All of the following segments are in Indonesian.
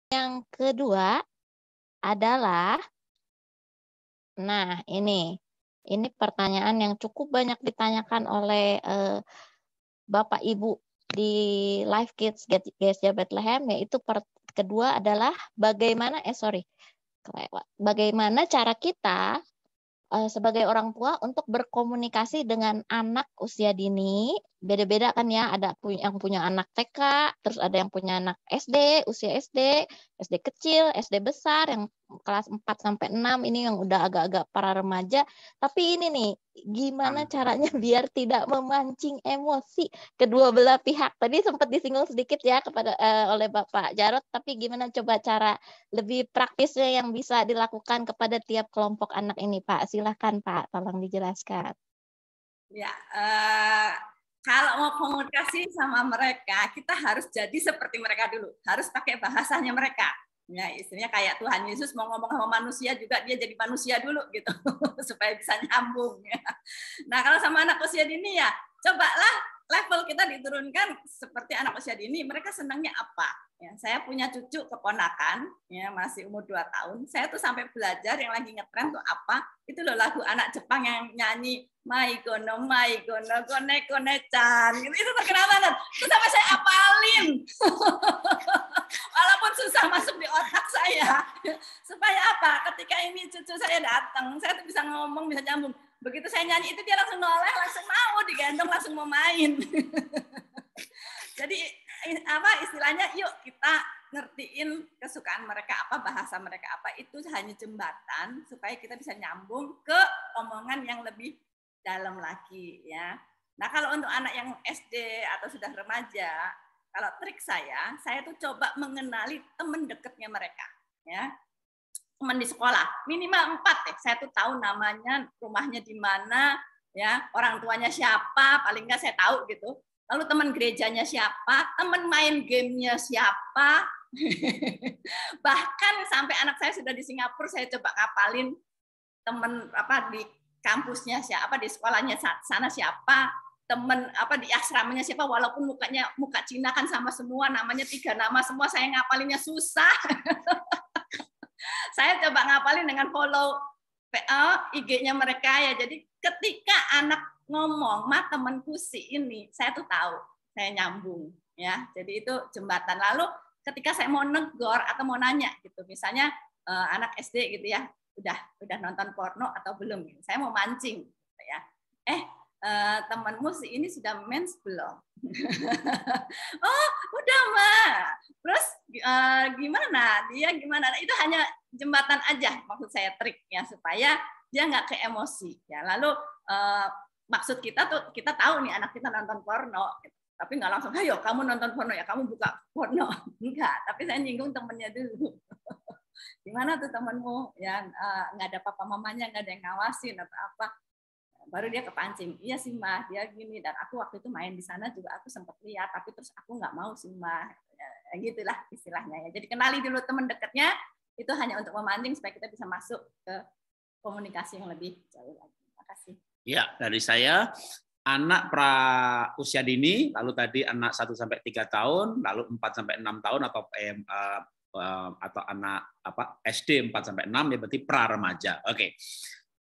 Yang kedua adalah, nah ini pertanyaan yang cukup banyak ditanyakan oleh Bapak Ibu di Live Kids Gereja Bethlehem, yaitu kedua adalah bagaimana cara kita sebagai orang tua untuk berkomunikasi dengan anak usia dini. Beda-beda kan ya, ada yang punya anak TK, terus ada yang punya anak SD, usia SD, SD kecil, SD besar, yang kelas 4 sampai 6, ini yang udah agak-agak para remaja. Tapi ini nih, gimana caranya biar tidak memancing emosi kedua belah pihak? Tadi sempat disinggung sedikit ya oleh Bapak Jarod, tapi gimana coba cara lebih praktisnya yang bisa dilakukan kepada tiap kelompok anak ini, Pak? Silahkan, Pak, tolong dijelaskan. Ya, kalau mau komunikasi sama mereka, kita harus jadi seperti mereka dulu. Harus pakai bahasanya mereka. Ya, istilahnya kayak Tuhan Yesus mau ngomong sama manusia juga, dia jadi manusia dulu gitu, supaya bisa nyambung. Ya. Nah, kalau sama anak usia dini ya, cobalah level kita diturunkan seperti anak usia dini. Mereka senangnya apa? Ya, saya punya cucu keponakan, ya masih umur 2 tahun. Saya tuh sampai belajar yang lagi ngetren tuh apa? Itu loh lagu anak Jepang yang nyanyi Maigono kone-kone-chan. Itu terkenal banget. Itu sampai saya apalin. Walaupun susah masuk di otak saya. Supaya apa? Ketika ini cucu saya datang, saya tuh bisa ngomong, bisa nyambung. Begitu saya nyanyi itu dia langsung noleh, langsung mau digendong, langsung mau main. Jadi apa istilahnya, yuk kita ngertiin kesukaan mereka apa, bahasa mereka apa, itu hanya jembatan supaya kita bisa nyambung ke omongan yang lebih dalam lagi ya. Nah, kalau untuk anak yang SD atau sudah remaja, kalau trik saya tuh coba mengenali teman dekatnya mereka ya. Teman di sekolah, minimal 4 ya. Saya tuh tahu namanya, rumahnya di mana, ya, orang tuanya siapa, paling nggak saya tahu gitu. Lalu teman gerejanya siapa, teman main gamenya siapa. Bahkan sampai anak saya sudah di Singapura, saya coba ngapalin teman apa di kampusnya siapa, di sekolahnya sana siapa, teman apa di asramanya siapa, walaupun muka Cina kan sama semua, namanya 3 nama semua, saya ngapalinnya susah. Saya coba ngapalin dengan follow PA, IG-nya mereka ya. Jadi ketika anak ngomong, "Ma, temanku si ini," saya tuh tahu, saya nyambung ya. Jadi itu jembatan. Lalu ketika saya mau negor atau mau nanya gitu, misalnya anak SD gitu ya, udah nonton porno atau belum? Saya mau mancing gitu ya. Temanmu si ini sudah mens belum? Oh, udah, Mbak. Terus gimana? Dia gimana? Nah, itu hanya jembatan aja, maksud saya triknya supaya dia nggak ke emosi. Ya, lalu maksud kita tuh kita tahu nih anak kita nonton porno, tapi nggak langsung, ayo kamu nonton porno ya, kamu buka porno. Enggak, tapi saya nyinggung temennya dulu. Gimana tuh temenmu? Ya nggak ada papa mamanya, nggak ada yang ngawasin atau apa. Baru dia kepancing, iya sih Mbak, dia gini, dan aku waktu itu main di sana juga aku sempat lihat, tapi terus aku nggak mau sih Mbak, ya, gitulah istilahnya ya. Jadi kenali dulu teman dekatnya, itu hanya untuk memancing supaya kita bisa masuk ke komunikasi yang lebih jauh lagi. Terima kasih. Ya, dari saya anak pra usia dini, lalu tadi anak 1 sampai 3 tahun, lalu 4 sampai 6 tahun atau anak SD 4 sampai 6 ya berarti pra remaja. Oke.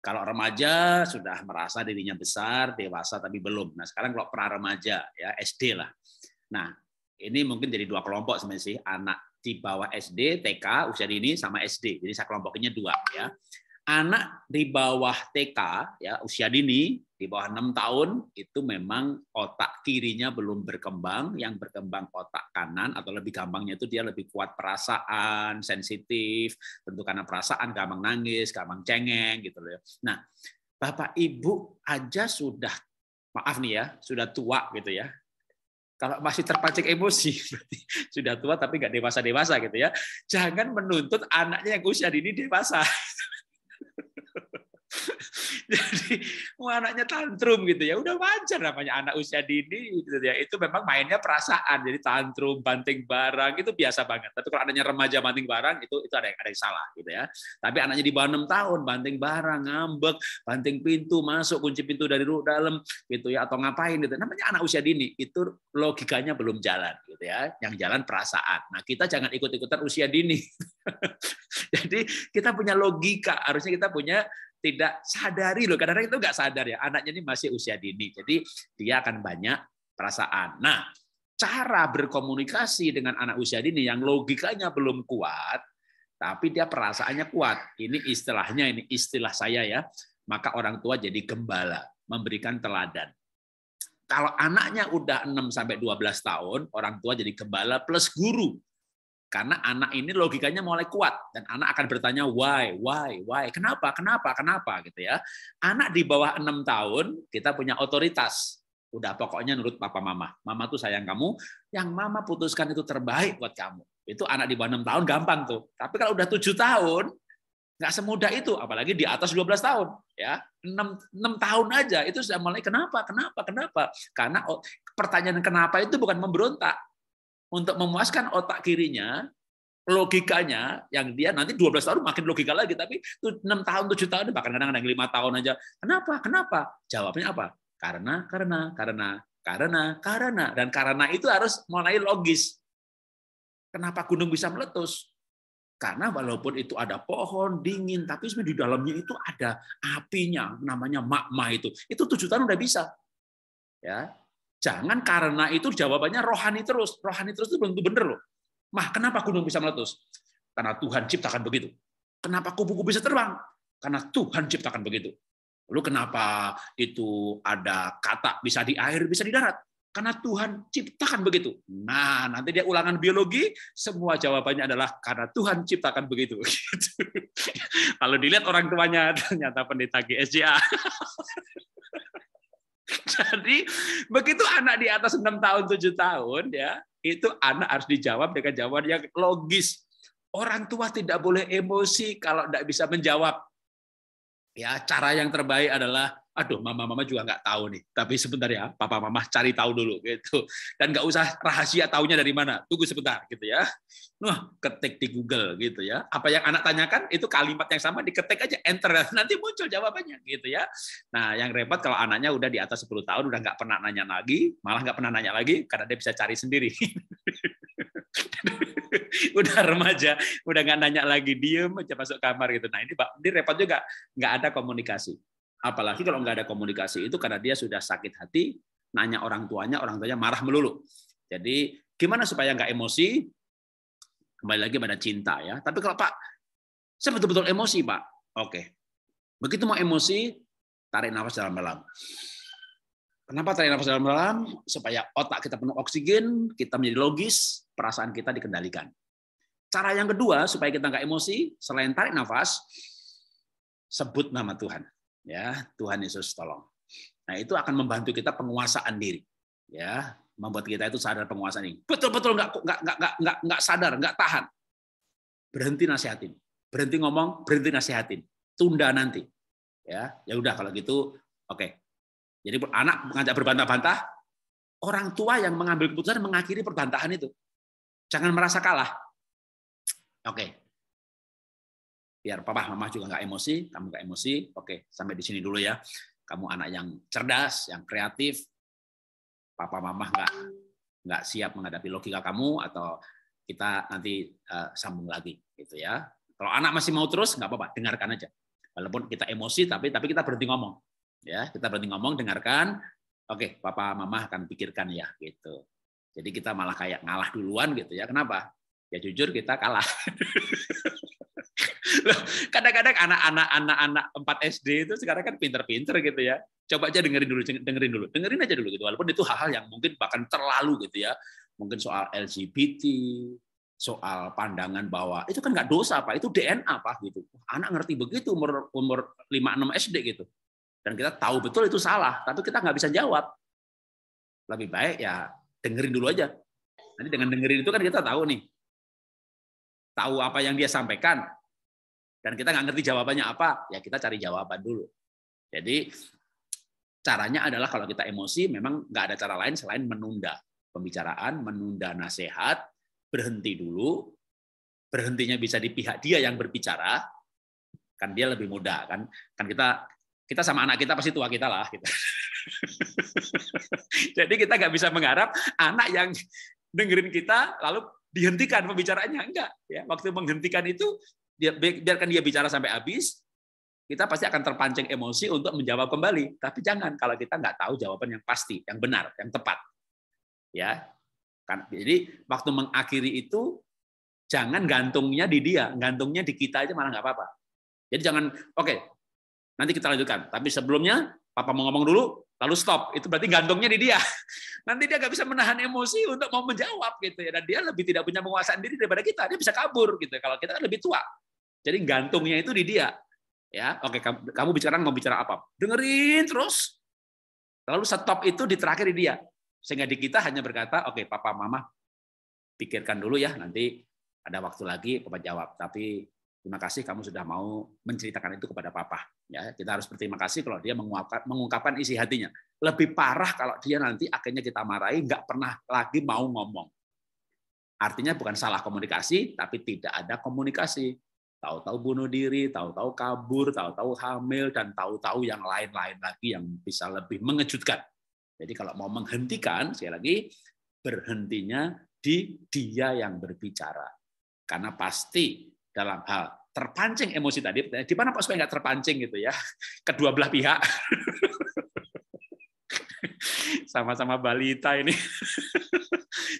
Kalau remaja sudah merasa dirinya besar, dewasa tapi belum. Nah, sekarang kalau pra remaja ya SD lah. Nah, ini mungkin jadi 2 kelompok sebenarnya sih, anak di bawah SD, TK, usia dini sama SD. Jadi saya kelompokinnya 2 ya. Anak di bawah TK ya, usia dini di bawah 6 tahun itu memang otak kirinya belum berkembang, yang berkembang otak kanan, atau lebih gampangnya itu dia lebih kuat perasaan, sensitif, tentu karena perasaan gampang nangis, gampang cengeng gitu loh. Nah, Bapak Ibu aja sudah, maaf nih ya, sudah tua gitu ya. Kalau masih terpancing emosi, berarti sudah tua tapi nggak dewasa-dewasa gitu ya. Jangan menuntut anaknya yang usia dini dewasa. Jadi anaknya tantrum gitu ya, udah wajar namanya anak usia dini gitu ya. Itu memang mainnya perasaan, jadi tantrum, banting barang itu biasa banget. Tapi kalau anaknya remaja banting barang itu ada yang salah gitu ya. Tapi anaknya di bawah 6 tahun banting barang, ngambek, banting pintu, masuk kunci pintu dari dalam gitu ya, atau ngapain gitu. Namanya anak usia dini, itu logikanya belum jalan gitu ya. Yang jalan perasaan. Nah, kita jangan ikut-ikutan usia dini. Jadi kita punya logika, harusnya kita punya tidak sadari loh, kadang-kadang itu nggak sadar ya, anaknya ini masih usia dini, jadi dia akan banyak perasaan. Nah, cara berkomunikasi dengan anak usia dini yang logikanya belum kuat, tapi dia perasaannya kuat. Ini istilahnya, ini istilah saya ya, maka orang tua jadi gembala, memberikan teladan. Kalau anaknya udah 6-12 tahun, orang tua jadi gembala plus guru. Karena anak ini logikanya mulai kuat dan anak akan bertanya why, kenapa gitu ya. Anak di bawah 6 tahun kita punya otoritas. Udah pokoknya nurut papa mama. Mama tuh sayang kamu, yang mama putuskan itu terbaik buat kamu. Itu anak di bawah 6 tahun gampang tuh. Tapi kalau udah 7 tahun nggak semudah itu, apalagi di atas 12 tahun ya. 6 tahun aja itu sudah mulai kenapa? Karena pertanyaan kenapa itu bukan memberontak. Untuk memuaskan otak kirinya, logikanya, yang dia nanti 12 tahun makin logika lagi, tapi 6 tahun, 7 tahun, bahkan kadang-kadang 5 tahun aja. Kenapa? Jawabnya apa? Karena. Dan karena itu harus mulai logis. Kenapa gunung bisa meletus? Karena walaupun itu ada pohon, dingin, tapi sebenarnya di dalamnya itu ada apinya, namanya magma itu. Itu 7 tahun udah bisa. Ya. Jangan karena itu jawabannya rohani terus. Rohani terus itu belum tentu benar loh. Mah, kenapa gunung bisa meletus? Karena Tuhan ciptakan begitu. Kenapa kupu-kupu bisa terbang? Karena Tuhan ciptakan begitu. Lalu kenapa itu ada kata bisa di air, bisa di darat? Karena Tuhan ciptakan begitu. Nah, nanti dia ulangan biologi, semua jawabannya adalah karena Tuhan ciptakan begitu. Kalau dilihat orang tuanya, ternyata pendeta GSJA. Jadi begitu anak di atas 6 tahun, 7 tahun ya, itu anak harus dijawab dengan jawaban yang logis. Orang tua tidak boleh emosi kalau tidak bisa menjawab. Ya, cara yang terbaik adalah, aduh, mama juga nggak tahu nih. Tapi sebentar ya, papa mama cari tahu dulu gitu. Dan nggak usah rahasia taunya dari mana. Tunggu sebentar gitu ya. Nah, ketik di Google gitu ya. Apa yang anak tanyakan itu kalimat yang sama diketik aja, enter, nanti muncul jawabannya gitu ya. Nah, yang repot kalau anaknya udah di atas 10 tahun udah nggak pernah nanya lagi, malah nggak pernah nanya lagi karena dia bisa cari sendiri. Udah remaja, udah nggak nanya lagi, diem aja masuk kamar gitu. Nah, ini repot juga, nggak ada komunikasi. Apalagi kalau nggak ada komunikasi itu karena dia sudah sakit hati, nanya orang tuanya marah melulu. Jadi gimana supaya nggak emosi? Kembali lagi pada cinta ya. Tapi kalau Pak, saya betul-betul emosi Pak. Oke. Begitu mau emosi, tarik nafas dalam-dalam. Kenapa tarik nafas dalam-dalam? Supaya otak kita penuh oksigen, kita menjadi logis, perasaan kita dikendalikan. Cara yang kedua supaya kita nggak emosi, selain tarik nafas, sebut nama Tuhan. Ya, Tuhan Yesus tolong. Nah, itu akan membantu kita penguasaan diri. Ya, membuat kita itu sadar penguasaan diri. Betul-betul nggak sadar, nggak tahan. Berhenti nasihatin. Berhenti ngomong, berhenti nasihatin. Tunda nanti. Ya udah kalau gitu, oke. Jadi anak mengajak berbantah-bantah, orang tua yang mengambil keputusan mengakhiri perbantahan itu. Jangan merasa kalah. Oke. Biar papa mama juga nggak emosi, kamu nggak emosi. Oke, sampai di sini dulu ya. Kamu anak yang cerdas, yang kreatif. Papa mama nggak siap menghadapi logika kamu, atau kita nanti sambung lagi gitu ya. Kalau anak masih mau terus nggak apa-apa, dengarkan aja. Walaupun kita emosi, tapi kita berhenti ngomong. Ya, kita berhenti ngomong, dengarkan. Oke, papa mama akan pikirkan ya gitu. Jadi kita malah kayak ngalah duluan gitu ya. Kenapa? Ya jujur kita kalah. Kadang-kadang anak-anak 4 SD itu sekarang kan pinter-pinter gitu ya. Coba aja dengerin aja dulu gitu. Walaupun itu hal-hal yang mungkin bahkan terlalu gitu ya. Mungkin soal LGBT, soal pandangan bahwa itu kan nggak dosa Pak, itu DNA Pak gitu. Anak ngerti begitu umur 5-6 SD gitu. Dan kita tahu betul itu salah, tapi kita nggak bisa jawab. Lebih baik ya dengerin dulu aja. Nanti dengan dengerin itu kan kita tahu nih. Tahu apa yang dia sampaikan. Dan kita nggak ngerti jawabannya apa, ya kita cari jawaban dulu. Jadi caranya adalah kalau kita emosi memang nggak ada cara lain selain menunda pembicaraan, menunda nasihat, berhenti dulu. Berhentinya bisa di pihak dia yang berbicara, kan dia lebih muda kan kita sama anak kita pasti tua kita lah gitu. Jadi kita nggak bisa mengharap anak yang dengerin kita lalu dihentikan pembicaraannya, enggak ya. Waktu menghentikan itu biarkan dia bicara sampai habis. Kita pasti akan terpancing emosi untuk menjawab kembali. Tapi jangan kalau kita nggak tahu jawaban yang pasti, yang benar, yang tepat. Ya, kan. Jadi waktu mengakhiri itu jangan gantungnya di dia, gantungnya di kita aja malah nggak apa-apa. Jadi jangan, oke, nanti kita lanjutkan. Tapi sebelumnya, Papa mau ngomong dulu, lalu stop. Itu berarti gantungnya di dia. Nanti dia nggak bisa menahan emosi untuk mau menjawab gitu ya. Dan dia lebih tidak punya penguasaan diri daripada kita. Dia bisa kabur gitu. Kalau kita kan lebih tua. Jadi gantungnya itu di dia. Ya, oke, kamu bicara mau bicara apa? Dengerin terus. Lalu stop itu di terakhir di dia. Sehingga di kita hanya berkata, oke, Papa, Mama, pikirkan dulu ya, nanti ada waktu lagi Papa jawab. Tapi terima kasih kamu sudah mau menceritakan itu kepada Papa. Ya, kita harus berterima kasih kalau dia mengungkapkan isi hatinya. Lebih parah kalau dia nanti akhirnya kita marahi, nggak pernah lagi mau ngomong. Artinya bukan salah komunikasi, tapi tidak ada komunikasi. Tahu-tahu bunuh diri, tahu-tahu kabur, tahu-tahu hamil, dan tahu-tahu yang lain-lain lagi yang bisa lebih mengejutkan. Jadi kalau mau menghentikan, sekali lagi, berhentinya di dia yang berbicara. Karena pasti dalam hal terpancing emosi tadi, di mana Pak supaya nggak terpancing gitu ya, kedua belah pihak. Sama-sama balita ini.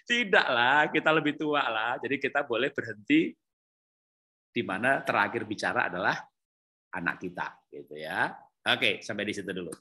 Tidaklah, kita lebih tua lah. Jadi kita boleh berhenti di mana terakhir bicara adalah anak kita, gitu ya. Oke, sampai di situ dulu.